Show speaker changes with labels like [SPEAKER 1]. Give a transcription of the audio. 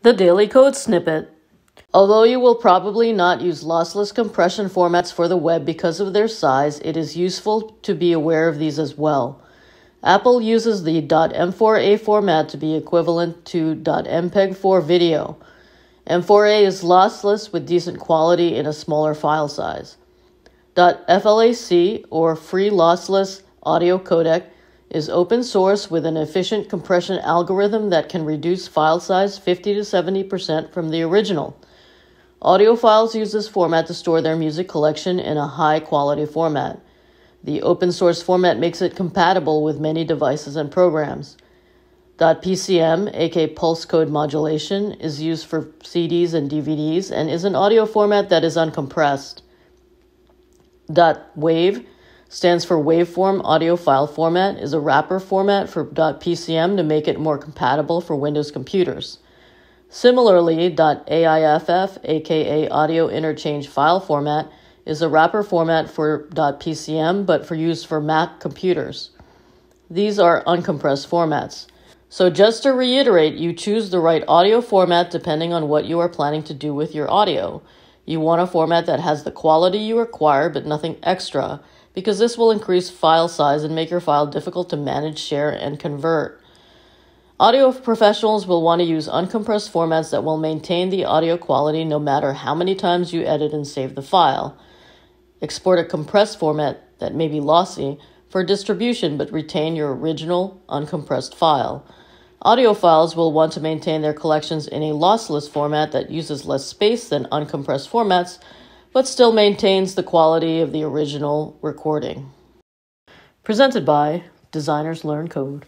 [SPEAKER 1] The Daily Code Snippet. Although you will probably not use lossless compression formats for the web because of their size, it is useful to be aware of these as well. Apple uses the .M4A format to be equivalent to .MPEG 4 video. M4A is lossless with decent quality in a smaller file size. .FLAC, or Free Lossless Audio Codec, is open source with an efficient compression algorithm that can reduce file size 50 to 70% from the original. Audiophiles use this format to store their music collection in a high-quality format. The open-source format makes it compatible with many devices and programs. .PCM, aka pulse code modulation, is used for CDs and DVDs and is an audio format that is uncompressed. .WAV stands for Waveform Audio File Format, is a wrapper format for .PCM to make it more compatible for Windows computers. Similarly, .AIFF, aka Audio Interchange File Format, is a wrapper format for .PCM but for use for Mac computers. These are uncompressed formats. So just to reiterate, you choose the right audio format depending on what you are planning to do with your audio. You want a format that has the quality you require but nothing extra, because this will increase file size and make your file difficult to manage, share, and convert. Audio professionals will want to use uncompressed formats that will maintain the audio quality no matter how many times you edit and save the file. Export a compressed format that may be lossy for distribution but retain your original uncompressed file. Audiophiles will want to maintain their collections in a lossless format that uses less space than uncompressed formats but still maintains the quality of the original recording. Presented by Designers Learn Code.